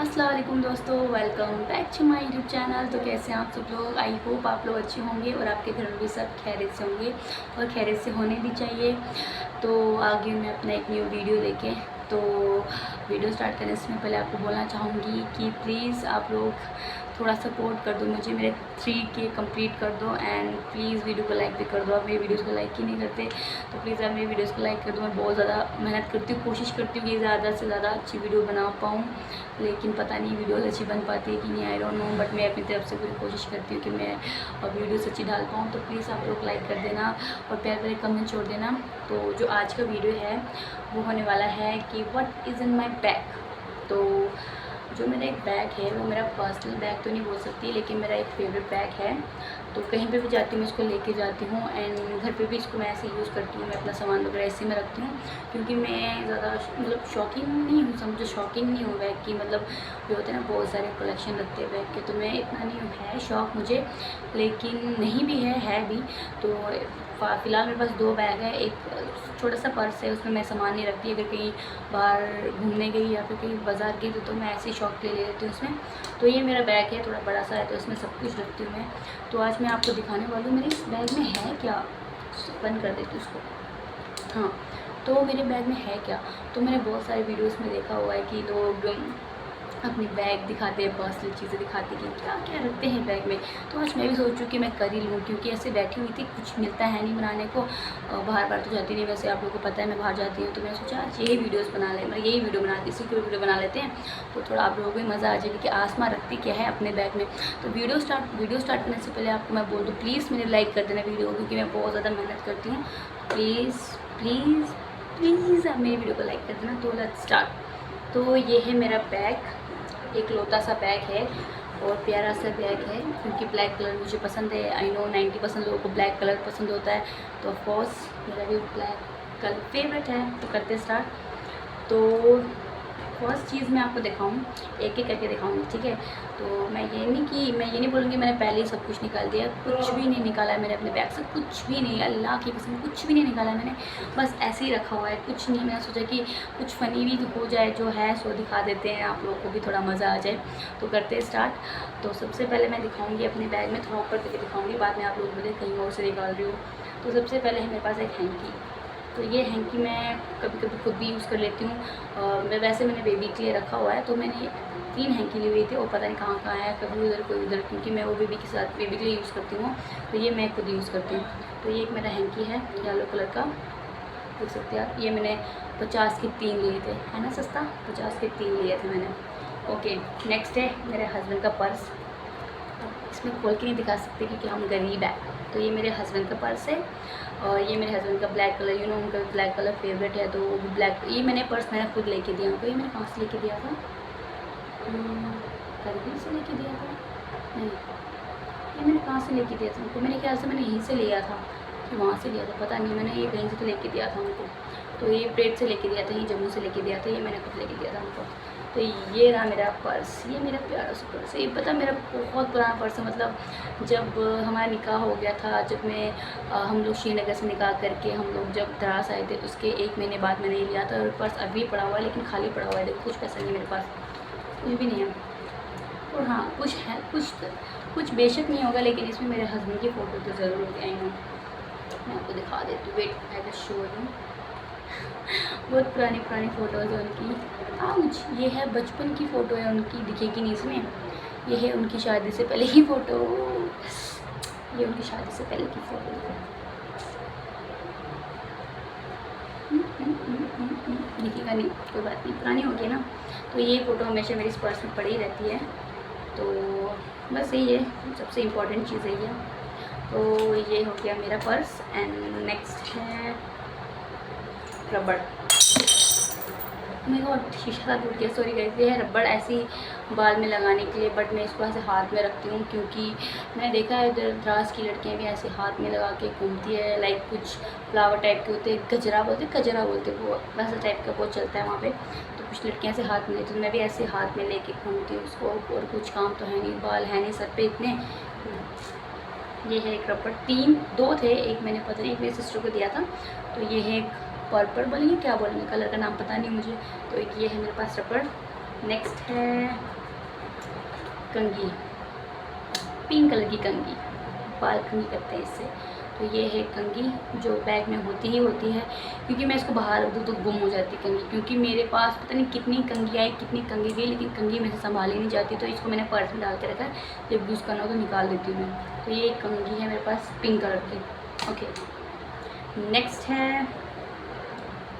अस्सलाम वालेकुम दोस्तों, welcome back to my YouTube channel. तो कैसे हैं आप सब लोग? आई होप आप लोग अच्छे होंगे और आपके घर में भी सब खैरियत से होंगे और खैरियत से होने भी चाहिए। तो आगे मैं अपना एक न्यू वीडियो लेके तो वीडियो स्टार्ट करने से पहले आपको बोलना चाहूँगी कि प्लीज़ आप लोग थोड़ा सपोर्ट कर दो मुझे, मेरे 3K कंप्लीट कर दो एंड प्लीज़ वीडियो को लाइक भी कर दो। आप मेरी वीडियोस को लाइक ही नहीं करते तो प्लीज़ आप मेरी वीडियोस को लाइक कर दो। मैं बहुत ज़्यादा मेहनत करती हूँ, कोशिश करती हूँ कि ज़्यादा से ज़्यादा अच्छी वीडियो बना पाऊँ, लेकिन पता नहीं वीडियोस अच्छी बन पाती है कि नहीं, आई डोंट नो। बट मैं अपनी तरफ से पूरी कोशिश करती हूँ कि मैं वीडियोस अच्छी डाल पाऊँ। तो प्लीज़ आप लोग लाइक कर देना और प्यार प्यारे कमेंट छोड़ देना। तो जो आज का वीडियो है वो होने वाला है कि what is in my bag. तो जो मेरा एक बैग है वो मेरा पर्सनल बैग तो नहीं बोल सकती, लेकिन मेरा एक फेवरेट बैग है। तो कहीं पे भी जाती हूँ मैं इसको लेके जाती हूँ एंड घर पे भी इसको मैं ऐसे यूज़ करती हूँ। मैं अपना सामान वगैरह ऐसे में रखती हूँ क्योंकि मैं ज़्यादा मतलब शौकीन नहीं हूँ, समझो शौकीन नहीं हूँ बैग की। मतलब जो होते हैं ना बहुत सारे कलेक्शन रखते हैं बैग के, तो मैं इतना नहीं हूँ, है शौक़ मुझे, लेकिन नहीं भी है भी। तो फ़िलहाल मेरे पास 2 बैग है। एक छोटा सा पर्स है, उसमें मैं सामान नहीं रखती। अगर कहीं बाहर घूमने गई या फिर कहीं बाज़ार गई तो मैं ऐसे ही शौक ले लेती हूँ उसमें। तो ये मेरा बैग है, थोड़ा बड़ा सा है, तो इसमें सब कुछ रखती हूँ मैं। तो आज मैं आपको दिखाने वाली हूँ मेरे इस बैग में है क्या। बंद कर देती हूँ उसको। हाँ, तो मेरे बैग में है क्या। तो मैंने बहुत सारे वीडियोज़ में देखा हुआ है कि लोग अपनी बैग दिखाते हैं, पर्सनल चीज़ें दिखाते हैं कि क्या क्या रखते हैं बैग में। तो आज मैं भी सोचूं कि मैं कर ही लूँ, क्योंकि ऐसे बैठी हुई थी, कुछ मिलता है नहीं बनाने को। बाहर बाहर तो जाती नहीं, वैसे आप लोगों को पता है मैं बाहर जाती हूँ। तो मैंने सोचा आज यही वीडियोज़ बना ले, मैं यही वीडियो बनाती, इसी की वीडियो बना लेते हैं तो थोड़ा आप लोगों को भी मज़ा आ जाएगी कि आसमां रखती क्या है अपने बैग में। तो वीडियो स्टार्ट करने से पहले आपको मैं बोल दूँ, प्लीज़ मेरे लाइक कर देना वीडियो, क्योंकि मैं बहुत ज़्यादा मेहनत करती हूँ। प्लीज़ प्लीज़ प्लीज़ आप मेरी वीडियो को लाइक कर देना। तो लेट्स स्टार्ट। तो ये है मेरा बैग, एक लोता सा बैग है और प्यारा सा बैग है, क्योंकि ब्लैक कलर मुझे पसंद है। आई नो 90% लोगों को ब्लैक कलर पसंद होता है, तो ऑफकोर्स मेरा भी ब्लैक कलर फेवरेट है। तो करते स्टार्ट। तो फर्स्ट चीज़ मैं आपको दिखाऊँ, एक एक करके दिखाऊँगी, ठीक है। तो मैं ये नहीं बोलूँगी मैंने पहले ही सब कुछ निकाल दिया, कुछ भी नहीं निकाला है मैंने अपने बैग से, कुछ भी नहीं, अल्लाह की कसम कुछ भी नहीं निकाला है मैंने, बस ऐसे ही रखा हुआ है, कुछ नहीं। मैंने सोचा कि कुछ फ़नी भी हो जाए, जो है सो दिखा देते हैं, आप लोगों को भी थोड़ा मज़ा आ जाए। तो करते स्टार्ट। तो सबसे पहले मैं दिखाऊँगी अपने बैग में, थोड़ा ऊपर करके दिखाऊँगी, बाद में आप लोग बोले कहीं और से निकाल रही हूँ। तो सबसे पहले है मेरे पास एक हैंकी। तो ये हैंकी मैं कभी कभी खुद भी यूज़ कर लेती हूँ। मैं वैसे मैंने बेबी के लिए रखा हुआ है, तो मैंने 3 हैंकी ली हुई थी और पता नहीं कहाँ कहाँ है, कभी उधर कोई उधर, क्योंकि मैं वो बेबी के साथ बेबी के लिए यूज़ करती हूँ। तो ये मैं खुद यूज़ करती हूँ। तो ये एक मेरा हैंकी है येलो कलर का, देख सकते हैं आप। ये मैंने 50 के 3 लिए थे, है ना सस्ता, 50 के 3 लिए थे मैंने। ओके, नेक्स्ट है मेरे हस्बैंड का पर्स। इसमें खोल के नहीं दिखा सकते क्योंकि हम गरीब है। तो ये मेरे हस्बैंड का पर्स है और ये मेरे हस्बैंड का ब्लैक कलर, उनका ब्लैक कलर फेवरेट है, तो वो ब्लैक। ये मैंने पर्स मैंने खुद लेके दिया उनको। ये मैंने कहाँ से लेके दिया था, करगिल से लेके दिया था, नहीं, ये मैंने कहाँ से लेके दिया था उनको, मेरे ख्याल से मैंने यहीं से लिया था कि वहाँ से लिया था, पता नहीं, मैंने ये कहीं से तो लेके दिया था उनको। तो ये पेट से लेके दिया था, ये जम्मू से लेके दिया था, ये मैंने खुद लेके दिया था उनको। तो ये रहा मेरा पर्स, ये मेरा प्यारा सा पर्स है। ये पता मेरा बहुत पुराना पर्स है, मतलब जब हमारा निकाह हो गया था, जब मैं हम लोग श्रीनगर से निकाह करके हम लोग जब द्रास आए थे, तो उसके 1 महीने बाद मैंने ये लिया था। और पर्स अभी पड़ा हुआ है, लेकिन खाली पड़ा हुआ है, देखो कुछ पैसा नहीं मेरे पास, कुछ भी नहीं है। और हाँ, कुछ है, कुछ बेशक नहीं होगा, लेकिन इसमें मेरे हस्बैंड की फ़ोटो तो ज़रूर होगी। आई नो, मैं आपको दिखा देती हूँ, wait I will show you. बहुत पुरानी फ़ोटोज़ है उनकी। आउच, ये है बचपन की फ़ोटो है उनकी, दिखेगी नहीं इसमें। ये है उनकी शादी से पहले की फ़ोटो, ये उनकी शादी से पहले की फ़ोटो है। दिखेगा नहीं, कोई बात नहीं, पुरानी होगी ना। तो ये फ़ोटो हमेशा मेरी इस पर्स में पड़ी रहती है। तो बस यही है, सबसे इम्पोर्टेंट चीज़ है ये। तो ये हो गया मेरा पर्स एंड नेक्स्ट है रबड़। मेरे को शीशा टूट गया, सॉरी गाइस। ये है रबड़, ऐसी बाल में लगाने के लिए, बट मैं इसको ऐसे हाथ में रखती हूँ क्योंकि मैंने देखा है इधर द्रास की लड़कियाँ भी ऐसे हाथ में लगा के घूमती है। लाइक कुछ फ्लावर टाइप के होते हैं, गजरा बोलते वो वैसा टाइप का बहुत चलता है वहाँ पे। तो कुछ लड़कियाँ ऐसे हाथ में लेती, तो मैं भी ऐसे हाथ में लेके घूमती हूँ उसको। और कुछ काम तो है नहीं, बाल है नहीं सर पे इतने। ये है एक रबड़, 2 थे, एक मैंने पता नहीं, एक मेरी सिस्टर को दिया था। तो ये है एक पर्पल बोलेंगे, क्या बोलेंगे, कलर का नाम पता नहीं मुझे। तो एक ये है मेरे पास रबड़ नेक्स्ट है कंघी, पिंक कलर की कंघी, बाल कंघी करते हैं इससे। तो ये है कंघी जो बैग में होती ही होती है, क्योंकि मैं इसको बाहर रख दूँ तो गुम हो जाती कंघी, क्योंकि मेरे पास पता नहीं कितनी कंघी आई कितनी कंघी गई, लेकिन कंघी में से संभाली नहीं जाती। तो इसको मैंने पर्स में डाल के रखा है, जब यूज़ करना हो तो निकाल देती हूँ मैं। तो ये कंघी है मेरे पास पिंक कलर की। ओके, नेक्स्ट है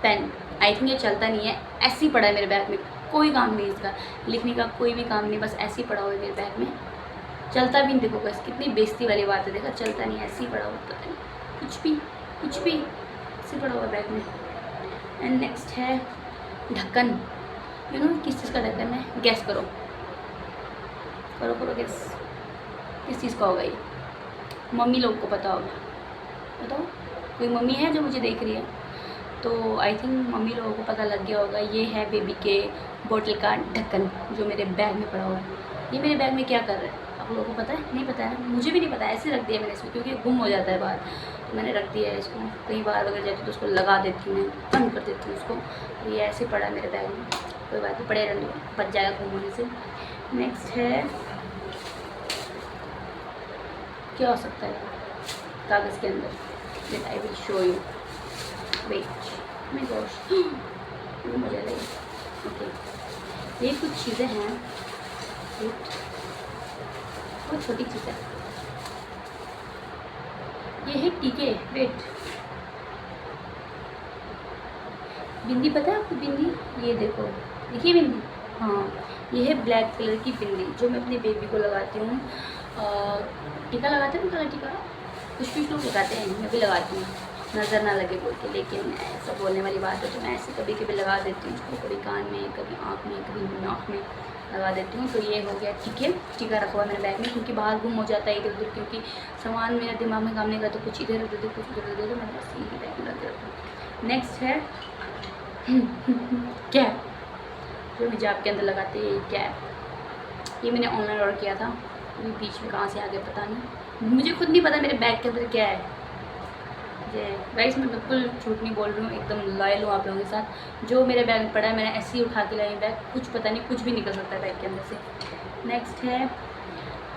पेन। आई थिंक ये चलता नहीं है, ऐसे ही पड़ा है मेरे बैग में, कोई काम नहीं इसका, लिखने का कोई भी काम नहीं, बस ऐसे ही पड़ा हुआ है मेरे बैग में। चलता भी नहीं, देखो बस कितनी बेइज्जती वाली बात है, देखा चलता नहीं, ऐसे ही पड़ा हुआ, पता नहीं कुछ भी ऐसे पड़ा हुआ बैग में। एंड नेक्स्ट है ढक्कन। यू नो किस चीज़ का ढक्कन है? गैस करो गैस, किस चीज़ का होगा ये? मम्मी लोग को पता होगा, बताओ कोई मम्मी है जो मुझे देख रही है? तो आई थिंक मम्मी लोगों को पता लग गया होगा, ये है बेबी के बोतल का ढक्कन जो मेरे बैग में पड़ा हुआ है। ये मेरे बैग में क्या कर रहा है आप लोगों को पता है? नहीं पता है ना, मुझे भी नहीं पता, ऐसे रख दिया मैंने इसमें, क्योंकि गुम हो जाता है बाहर, तो मैंने रख दिया है इसको। कहीं बाहर वगैरह जाती तो उसको लगा देती हूँ, मैं बंद कर देती हूँ उसको। तो ये ऐसे पड़ा है मेरे बैग में, कोई बात नहीं, पड़े रहने दो, बच जाएगा गुम होने से। नेक्स्ट है, क्या हो सकता है कागज़ के अंदर? I will show you, wait, my gosh, मजा आ रही है। ओके, ये कुछ चीज़ें हैं, बहुत छोटी चीज़ है, ये है टीके। वेट, बिंदी पता है आपको? बिंदी, ये देखो, देखिए बिंदी, हाँ ये है ब्लैक कलर की बिंदी जो मैं अपने बेबी को लगाती हूँ। टीका लगाते हैं ना, कलर टीका कुछ लोग लगाते हैं, मैं भी लगाती हूँ, नज़र ना लगे बोल के, लेकिन ऐसा बोलने वाली बात है तो मैं ऐसे कभी कभी लगा देती हूँ उसको, कभी कान में, कभी आँख में, कभी नाक में लगा देती हूँ। तो ये हो गया टीके, टीका रखा हुआ मेरे बैग में, क्योंकि बाहर गुम हो जाता है इधर उधर, क्योंकि सामान मेरा दिमाग में काम नहीं करता, तो कुछ इधर उधर दे, कुछ उधर दे, तो मैंने बस यही बैग में लगा रखा। नेक्स्ट है कैप, जो हिजाब के अंदर लगाते हैं कैप। ये मैंने ऑनलाइन ऑर्डर किया था, अभी बीच में कहाँ से आ गया पता नहीं, मुझे खुद नहीं पता मेरे बैग के अंदर क्या है। गाइस मैं बिल्कुल झूठ नहीं बोल रही हूँ, एकदम लॉयल हूँ आप लोगों के साथ। जो मेरे बैग में पड़ा है मैंने ऐसे ही उठा के लाई बैग, कुछ पता नहीं, कुछ भी निकल सकता है बैग के अंदर से। नेक्स्ट है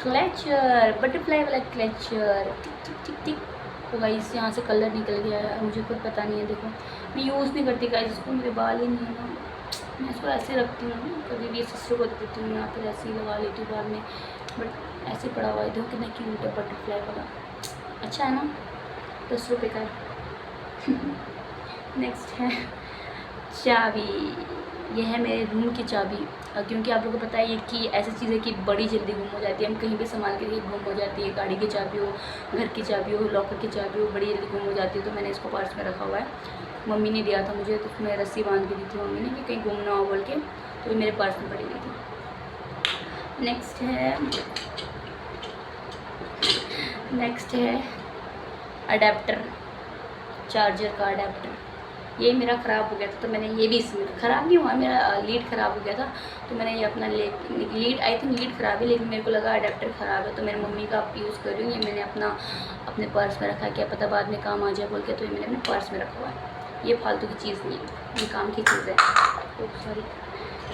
क्लचर, बटरफ्लाई वाला क्लचर, टिक टिक टिक टिक। तो गाइस यहाँ से कलर निकल गया है, मुझे खुद पता नहीं है, देखो मैं यूज़ नहीं करती गाइस इसको, मेरे बाल ही नहीं है ना, मैं इसको ऐसे रखती हूँ, कभी भी सिस्टर को दे देती हूँ, या फिर ऐसे ही लगा लेती हूँ बाल में, बट ऐसे पड़ा हुआ है, देखो कितना क्यूट है बटरफ्लाई वाला, अच्छा है ना, 10 रुपये का है। नेक्स्ट है चाबी, ये है मेरे रूम की चाबी, क्योंकि आप लोगों को पता है ये कि ऐसी चीज़ है कि बड़ी जल्दी गुम हो जाती है, हम कहीं भी संभाल के गुम हो जाती है, गाड़ी की चाबी हो, घर की चाबी हो, लॉकर की चाबी हो, बड़ी जल्दी गुम हो जाती है। तो मैंने इसको पर्स में रखा हुआ है, मम्मी ने दिया था मुझे, तो उसमें रस्सी बांध के दी थी मम्मी ने कि कहीं गुम ना हो बोल के, तो मेरे पर्स में पड़ी हुई थी। नेक्स्ट है अडेप्टर, चार्जर का अडेप्टर, ये मेरा ख़राब हो गया था, तो मैंने ये भी, इसमें ख़राब नहीं हुआ, मेरा लीड ख़राब हो गया था, तो मैंने ये अपना लीड, आई थिंक लीड ख़राब है, लेकिन मेरे को लगा अडेप्टर ख़राब है, तो मेरी मम्मी का यूज़ कर रही हूँ, ये मैंने अपने पर्स में रखा, क्या पता बाद में काम आ जाए बोल के, तो ये मैंने अपने पर्स में रखा हुआ है, ये फालतू की चीज़ नहीं है, ये काम की चीज़ है। तो सॉरी।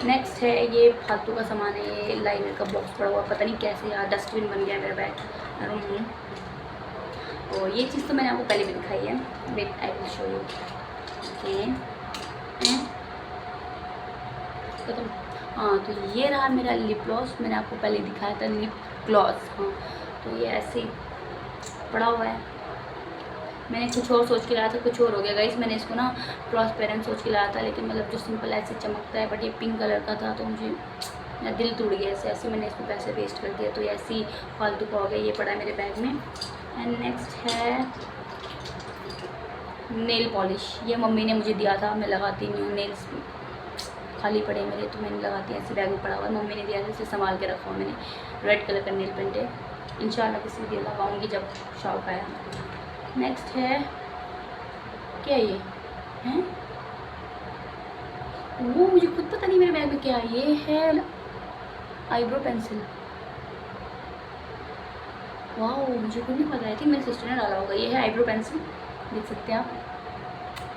नेक्स्ट है ये फालतू का सामान है, ये लाइनर का बॉक्स पड़ा हुआ, पता नहीं कैसे यार डस्टबिन बन गया मेरा बैग। तो ये चीज़ तो मैंने आपको पहले भी दिखाई है, wait I will show you. Okay, खत्म। हाँ, तो ये रहा मेरा लिप ग्लॉस, मैंने आपको पहले दिखाया था लिप ग्लॉस। हाँ, तो ये ऐसे पड़ा हुआ है, मैंने कुछ और सोच के लाया था, कुछ और हो गया गाइस, मैंने इसको ना ट्रांसपेरेंट सोच के लाया था, लेकिन मतलब जो सिंपल ऐसे चमकता है, बट ये पिंक कलर का था, तो मुझे मेरा दिल टूट गया ऐसे मैंने इसमें पैसे वेस्ट कर दिया, तो ये ऐसे ही फालतू का हो गया, ये पड़ा है मेरे बैग में। एंड नेक्स्ट है नेल पॉलिश, ये मम्मी ने मुझे दिया था, मैं लगाती नहीं हूँ, नेल्स खाली पड़े मेरे तो मैंने लगाती ऐसे बैग में पड़ा हुआ है, मम्मी ने दिया था, इसे संभाल के रखा हुआ मैंने। रेड कलर का नेल पेंट है, इंशाल्लाह किसी दिन लगाऊंगी जब शौक आया। नेक्स्ट है क्या ये हैं, वो मुझे खुद पता नहीं मेरे बैग में क्या है, ये है आईब्रो पेंसिल। वाह, मुझे खुद नहीं पता थी, मेरी सिस्टर ने डाला होगा, ये है आईब्रो पेंसिल, देख सकते हैं आप,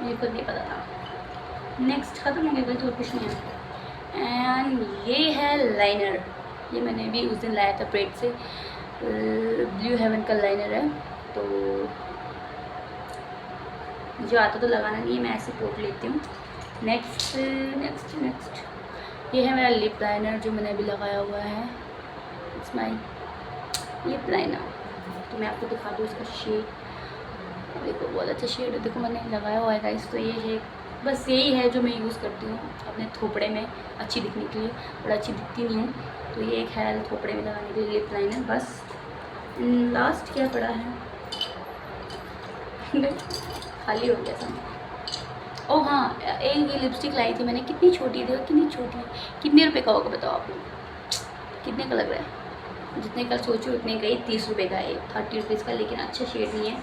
मुझे खुद नहीं पता था। नेक्स्ट खत्म हो गया, तो कुछ नहीं है। एंड ये है लाइनर, ये मैंने भी उस दिन लाया था पेट से, ब्लू हेवन का लाइनर है। तो मुझे आता तो लगाना नहीं है, मैं ऐसे पोत लेती हूँ। नेक्स्ट नेक्स्ट नेक्स्ट ये है मेरा लिप लाइनर जो मैंने अभी लगाया हुआ है। It's my lip liner. तो मैं आपको दिखा दूँ इसका शेड, देखो बहुत अच्छा शेड है, देखो मैंने लगाया हुआ है गाइस। तो ये है, बस यही है जो मैं यूज़ करती हूँ अपने थोपड़े में अच्छी दिखने के लिए, और अच्छी दिखती नहीं हूँ। तो ये एक है थोपड़े में लगाने के लिए लिप लाइनर। बस लास्ट क्या पड़ा है खाली हो गया सब। ओह हाँ, एक ये लिपस्टिक लाई थी मैंने, कितनी छोटी थी, कितनी छोटी, कितने रुपए का होगा बताओ आप लोग, कितने का लग रहा है? जितने का सोचो उतने का ही, 30 रुपये का है, 30 रुपीज़ का, लेकिन अच्छा शेड नहीं है।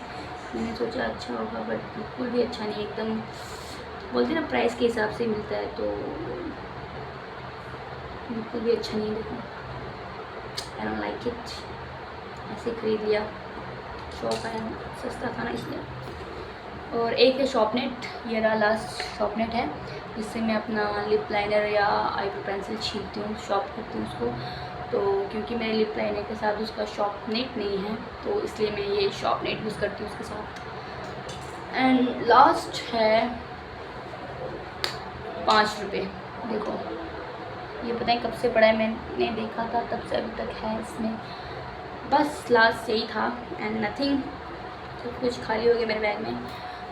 मैंने सोचा अच्छा होगा बट बिल्कुल भी अच्छा नहीं, एकदम बोलते ना प्राइस के हिसाब से मिलता है, तो बिल्कुल भी अच्छा नहीं है। देखो आई डोंट लाइक इट, ऐसे खरीद लिया, शॉप आया सस्ता था ना इसलिए। और एक है शॉर्पनेट, ये रहा लास्ट शॉर्पनेट है, जिससे मैं अपना लिप लाइनर या आईब्रो पेंसिल छीलती हूँ, शॉर्प करती हूँ उसको। तो क्योंकि मेरे लिप लाइनर के साथ उसका शॉर्पनेट नहीं है, तो इसलिए मैं ये शॉर्पनेट यूज़ करती हूँ उसके साथ। एंड लास्ट है 5 रुपये। देखो ये पता है कब से पड़ा है, मैंने देखा था तब से अभी तक है इसमें। बस लास्ट यही था एंड नथिंग, सब कुछ खाली हो गया मेरे बैग में।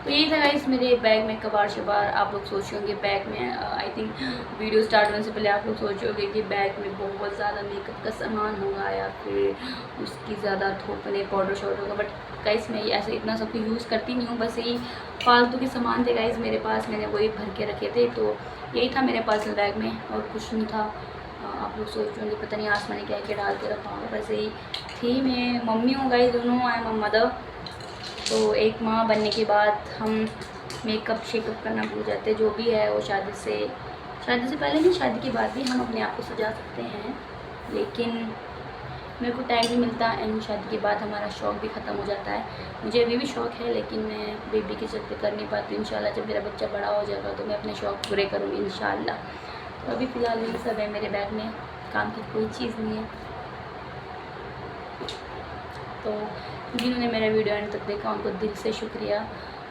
तो यही था गाइस मेरे बैग में कबाड़ शबार। आप लोग सोच होंगे बैग में, आई थिंक वीडियो स्टार्ट होने से पहले आप लोग सोच होंगे कि बैग में बहुत ज़्यादा मेकअप का सामान होगा या फिर उसकी ज़्यादा थोपने पाउडर शाउडर होगा, बट गाइस मैं ऐसे इतना सब कुछ यूज़ करती नहीं हूँ। बस यही फालतू के सामान थे गाइस मेरे पास, मैंने वही भर के रखे थे। तो यही था मेरे पर्सनल बैग में और कुछ नहीं था। आप लोग सोच होंगे पता नहीं आज मैंने क्या क्या डाल के रखा होगा, वैसे ही थी। मैं मम्मी हूँ गाइस, दोनों आई एम अ मदर। तो एक माँ बनने के बाद हम मेकअप शेकअप करना भूल जाते हैं, जो भी है वो शादी से पहले नहीं, शादी के बाद भी हम अपने आप को सजा सकते हैं, लेकिन मेरे को टाइम नहीं मिलता एंड शादी के बाद हमारा शौक़ भी ख़त्म हो जाता है। मुझे अभी भी शौक़ है लेकिन मैं बेबी के चलते कर नहीं पाती। इंशाल्लाह जब मेरा बच्चा बड़ा हो जाएगा तो मैं अपने शौक़ पूरे करूँगी इंशाल्लाह। तो अभी फ़िलहाल यही सब है मेरे बैग में, काम की कोई चीज़ नहीं है। तो जिन्होंने मेरा वीडियो एंड तक देखा उनको दिल से शुक्रिया,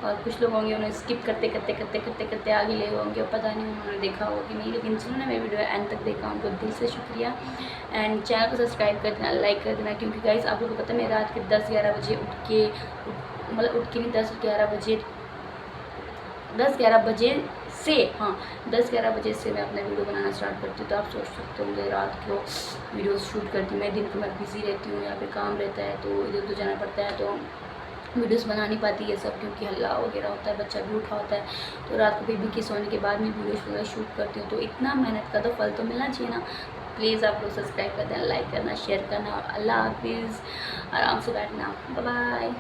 और कुछ लोग होंगे उन्हें स्किप करते करते आगे ले होंगे, और पता नहीं उन्होंने देखा होगा कि नहीं, लेकिन जिन्होंने मेरा वीडियो एंड तक देखा उनको दिल से शुक्रिया। एंड चैनल को सब्सक्राइब कर देना, लाइक कर देना, क्योंकि गाइस आप लोगों को पता है मैं रात के 10-11 बजे उठ के नहीं 10-11 बजे से, हाँ 10-11 बजे से मैं अपना वीडियो बनाना स्टार्ट करती हूँ। तो आप सोच सकते होंगे रात को वीडियो शूट करती हूँ मैं, दिन को मैं बिज़ी रहती हूँ या फिर काम रहता है तो इधर उधर जाना पड़ता है, तो वीडियोस बना नहीं पाती ये सब, क्योंकि हल्ला वगैरह होता है, बच्चा भी उठा होता है। तो रात को बेबी के सोने के बाद मैं वीडियोस वगैरह शूट करती हूँ। तो इतना मेहनत का तो फल तो मिलना चाहिए ना। प्लीज़ आप लोग सब्सक्राइब कर देना, लाइक करना, शेयर करना। अल्लाह हाफिज़, आराम से बैठना, बाय बाय।